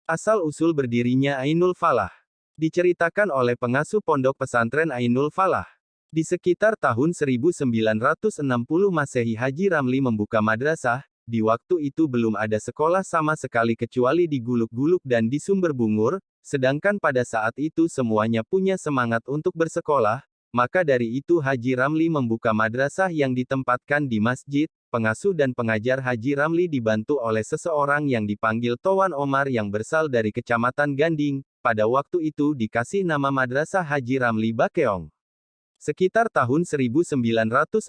Asal-usul berdirinya Ainul Falah. Diceritakan oleh pengasuh pondok pesantren Ainul Falah. Di sekitar tahun 1960 Masehi Haji Ramli membuka madrasah, di waktu itu belum ada sekolah sama sekali kecuali di Guluk-Guluk dan di Sumber Bungur, sedangkan pada saat itu semuanya punya semangat untuk bersekolah, maka dari itu Haji Ramli membuka madrasah yang ditempatkan di masjid. Pengasuh dan pengajar Haji Ramli dibantu oleh seseorang yang dipanggil Towan Omar yang berasal dari Kecamatan Ganding, pada waktu itu dikasih nama Madrasah Haji Ramli Bakeong. Sekitar tahun 1963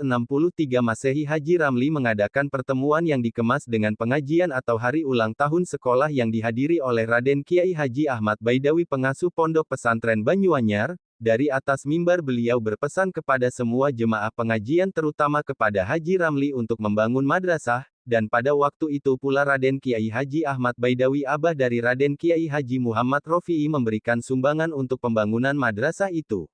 Masehi Haji Ramli mengadakan pertemuan yang dikemas dengan pengajian atau hari ulang tahun sekolah yang dihadiri oleh Raden Kiai Haji Ahmad Baidawi pengasuh pondok pesantren Banyuanyar. Dari atas mimbar beliau berpesan kepada semua jemaah pengajian terutama kepada Haji Ramli untuk membangun madrasah, dan pada waktu itu pula Raden Kiai Haji Ahmad Baidawi abah dari Raden Kiai Haji Muhammad Rofi'i memberikan sumbangan untuk pembangunan madrasah itu.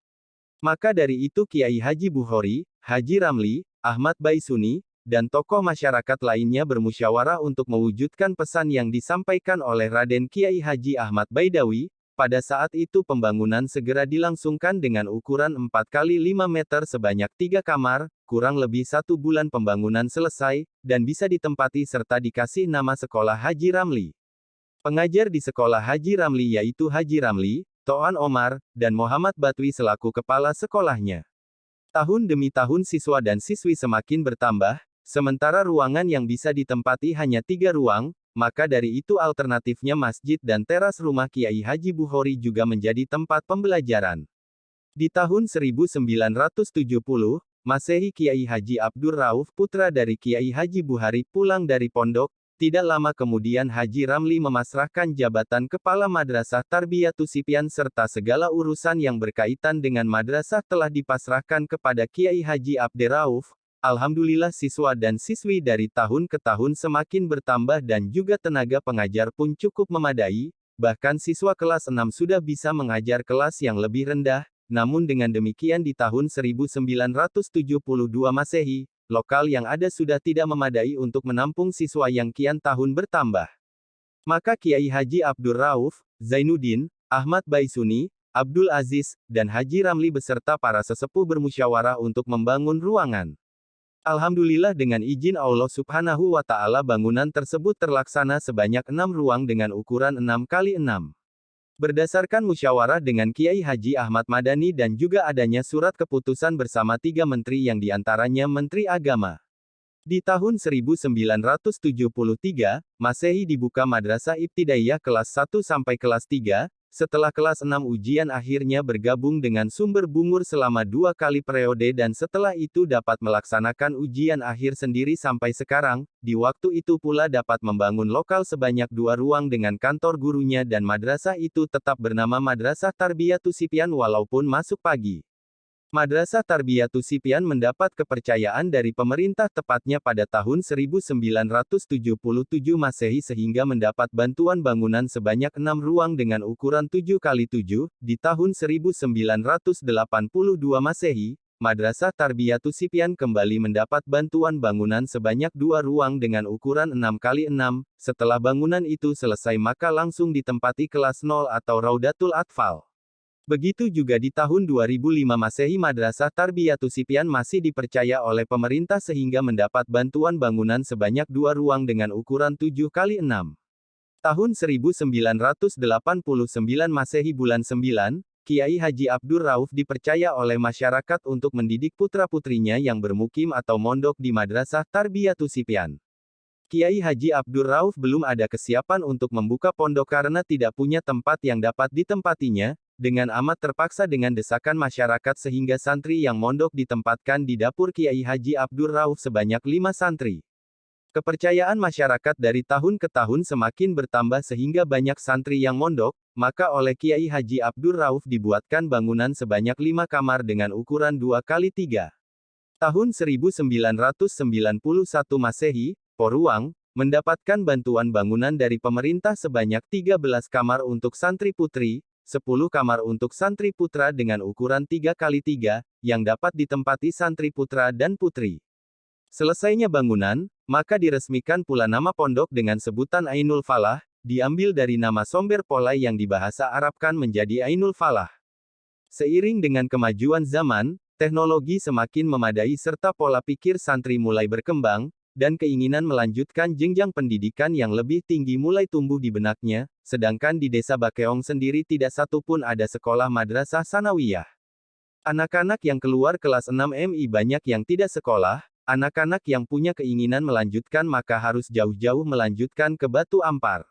Maka dari itu Kiai Haji Bukhori, Haji Ramli, Ahmad Baisuni, dan tokoh masyarakat lainnya bermusyawarah untuk mewujudkan pesan yang disampaikan oleh Raden Kiai Haji Ahmad Baidawi. Pada saat itu pembangunan segera dilangsungkan dengan ukuran 4 kali 5 meter sebanyak 3 kamar, kurang lebih 1 bulan pembangunan selesai, dan bisa ditempati serta dikasih nama Sekolah Haji Ramli. Pengajar di Sekolah Haji Ramli yaitu Haji Ramli, Toan Omar, dan Muhammad Batwi selaku kepala sekolahnya. Tahun demi tahun siswa dan siswi semakin bertambah, sementara ruangan yang bisa ditempati hanya 3 ruang, maka dari itu alternatifnya masjid dan teras rumah Kiai Haji Bukhori juga menjadi tempat pembelajaran. Di tahun 1970, Masehi Kiai Haji Abdur Rauf putra dari Kiai Haji Buhari pulang dari pondok, tidak lama kemudian Haji Ramli memasrahkan jabatan Kepala Madrasah Tarbiyatus Sipyan serta segala urusan yang berkaitan dengan madrasah telah dipasrahkan kepada Kiai Haji Abdur Rauf. Alhamdulillah siswa dan siswi dari tahun ke tahun semakin bertambah dan juga tenaga pengajar pun cukup memadai, bahkan siswa kelas 6 sudah bisa mengajar kelas yang lebih rendah, namun dengan demikian di tahun 1972 Masehi, lokal yang ada sudah tidak memadai untuk menampung siswa yang kian tahun bertambah. Maka Kiai Haji Abdur Rauf, Zainuddin, Ahmad Baisuni, Abdul Aziz, dan Haji Ramli beserta para sesepuh bermusyawarah untuk membangun ruangan. Alhamdulillah dengan izin Allah Subhanahu wa Ta'ala bangunan tersebut terlaksana sebanyak 6 ruang dengan ukuran 6 kali 6. Berdasarkan musyawarah dengan Kiai Haji Ahmad Madani dan juga adanya surat keputusan bersama 3 menteri yang diantaranya Menteri Agama. Di tahun 1973, Masehi dibuka Madrasah Ibtidaiyah kelas 1 sampai kelas 3, setelah kelas 6 ujian akhirnya bergabung dengan Sumber Bungur selama 2 kali periode dan setelah itu dapat melaksanakan ujian akhir sendiri sampai sekarang, di waktu itu pula dapat membangun lokal sebanyak 2 ruang dengan kantor gurunya dan madrasah itu tetap bernama Madrasah Tarbiyatus Sipyan walaupun masuk pagi. Madrasah Tarbiyatus Sipyan mendapat kepercayaan dari pemerintah tepatnya pada tahun 1977 Masehi sehingga mendapat bantuan bangunan sebanyak 6 ruang dengan ukuran 7 kali 7, di tahun 1982 Masehi, Madrasah Tarbiyatus Sipyan kembali mendapat bantuan bangunan sebanyak 2 ruang dengan ukuran 6 kali 6, setelah bangunan itu selesai maka langsung ditempati kelas 0 atau Raudatul Atfal. Begitu juga di tahun 2005 Masehi Madrasah Tarbiyatus Sipyan masih dipercaya oleh pemerintah sehingga mendapat bantuan bangunan sebanyak 2 ruang dengan ukuran 7 kali 6. Tahun 1989 Masehi bulan 9, Kiai Haji Abdur Rauf dipercaya oleh masyarakat untuk mendidik putra-putrinya yang bermukim atau mondok di Madrasah Tarbiyatus Sipyan. Kiai Haji Abdur Rauf belum ada kesiapan untuk membuka pondok karena tidak punya tempat yang dapat ditempatinya, dengan amat terpaksa dengan desakan masyarakat sehingga santri yang mondok ditempatkan di dapur Kiai Haji Abdur Rauf sebanyak 5 santri. Kepercayaan masyarakat dari tahun ke tahun semakin bertambah sehingga banyak santri yang mondok, maka oleh Kiai Haji Abdur Rauf dibuatkan bangunan sebanyak 5 kamar dengan ukuran 2 kali 3. Tahun 1991 Masehi, Poruang, mendapatkan bantuan bangunan dari pemerintah sebanyak 13 kamar untuk santri putri, 10 kamar untuk santri putra dengan ukuran 3 kali 3, yang dapat ditempati santri putra dan putri. Selesainya bangunan, maka diresmikan pula nama pondok dengan sebutan Ainul Falah, diambil dari nama Somber Polai yang dibahasa Arabkan menjadi Ainul Falah. Seiring dengan kemajuan zaman, teknologi semakin memadai serta pola pikir santri mulai berkembang, dan keinginan melanjutkan jenjang pendidikan yang lebih tinggi mulai tumbuh di benaknya, sedangkan di desa Bakeong sendiri tidak satu pun ada sekolah madrasah sanawiyah. Anak-anak yang keluar kelas 6 MI banyak yang tidak sekolah, anak-anak yang punya keinginan melanjutkan maka harus jauh-jauh melanjutkan ke Batu Ampar.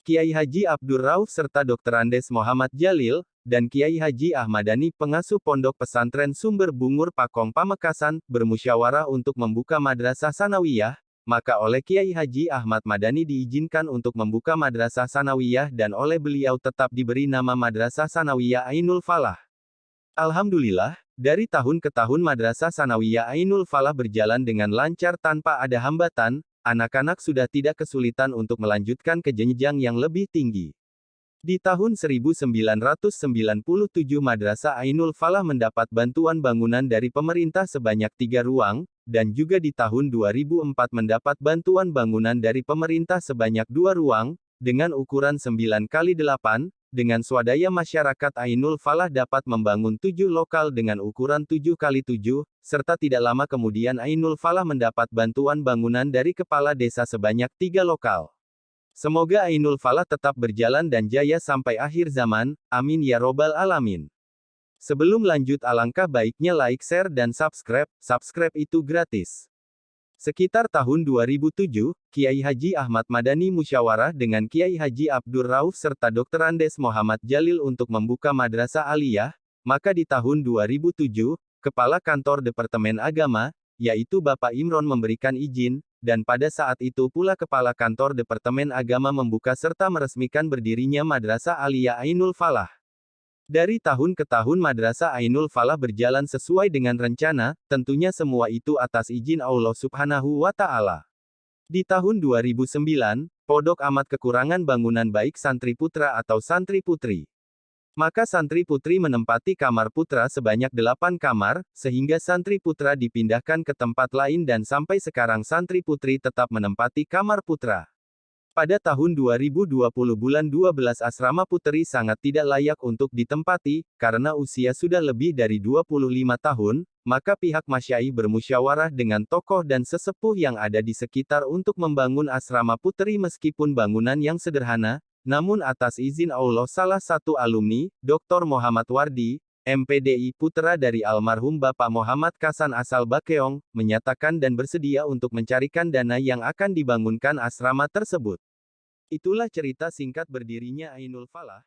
Kiai Haji Abdur Rauf serta Dr. Andes Muhammad Jalil, dan Kiai Haji Ahmadani pengasuh Pondok Pesantren Sumber Bungur Pakong Pamekasan, bermusyawarah untuk membuka madrasah sanawiyah, maka oleh Kiai Haji Ahmad Madani diizinkan untuk membuka madrasah sanawiyah dan oleh beliau tetap diberi nama Madrasah Sanawiyah Ainul Falah. Alhamdulillah, dari tahun ke tahun Madrasah Sanawiyah Ainul Falah berjalan dengan lancar tanpa ada hambatan, anak-anak sudah tidak kesulitan untuk melanjutkan ke jenjang yang lebih tinggi. Di tahun 1997 Madrasah Ainul Falah mendapat bantuan bangunan dari pemerintah sebanyak 3 ruang, dan juga di tahun 2004 mendapat bantuan bangunan dari pemerintah sebanyak 2 ruang, dengan ukuran 9x8, dengan swadaya masyarakat Ainul Falah dapat membangun 7 lokal dengan ukuran 7x7, serta tidak lama kemudian Ainul Falah mendapat bantuan bangunan dari kepala desa sebanyak 3 lokal. Semoga Ainul Falah tetap berjalan dan jaya sampai akhir zaman, amin ya robbal alamin. Sebelum lanjut alangkah baiknya like, share dan subscribe itu gratis. Sekitar tahun 2007, Kiai Haji Ahmad Madani musyawarah dengan Kiai Haji Abdur Rauf serta Dr. Andes Muhammad Jalil untuk membuka madrasah aliyah, maka di tahun 2007, Kepala Kantor Departemen Agama, yaitu Bapak Imron memberikan izin, dan pada saat itu pula Kepala Kantor Departemen Agama membuka serta meresmikan berdirinya Madrasah Aliyah Ainul Falah. Dari tahun ke tahun Madrasah Ainul Falah berjalan sesuai dengan rencana, tentunya semua itu atas izin Allah Subhanahu wa Ta'ala. Di tahun 2009, Pondok amat kekurangan bangunan baik santri putra atau santri putri. Maka santri putri menempati kamar putra sebanyak 8 kamar, sehingga santri putra dipindahkan ke tempat lain dan sampai sekarang santri putri tetap menempati kamar putra. Pada tahun 2020 bulan 12 asrama putri sangat tidak layak untuk ditempati, karena usia sudah lebih dari 25 tahun, maka pihak masyaikh bermusyawarah dengan tokoh dan sesepuh yang ada di sekitar untuk membangun asrama putri meskipun bangunan yang sederhana, namun atas izin Allah salah satu alumni, Dr. Muhammad Wardi, MPDI putra dari almarhum Bapak Muhammad Kasan asal Bakeong, menyatakan dan bersedia untuk mencarikan dana yang akan dibangunkan asrama tersebut. Itulah cerita singkat berdirinya Ainul Falah.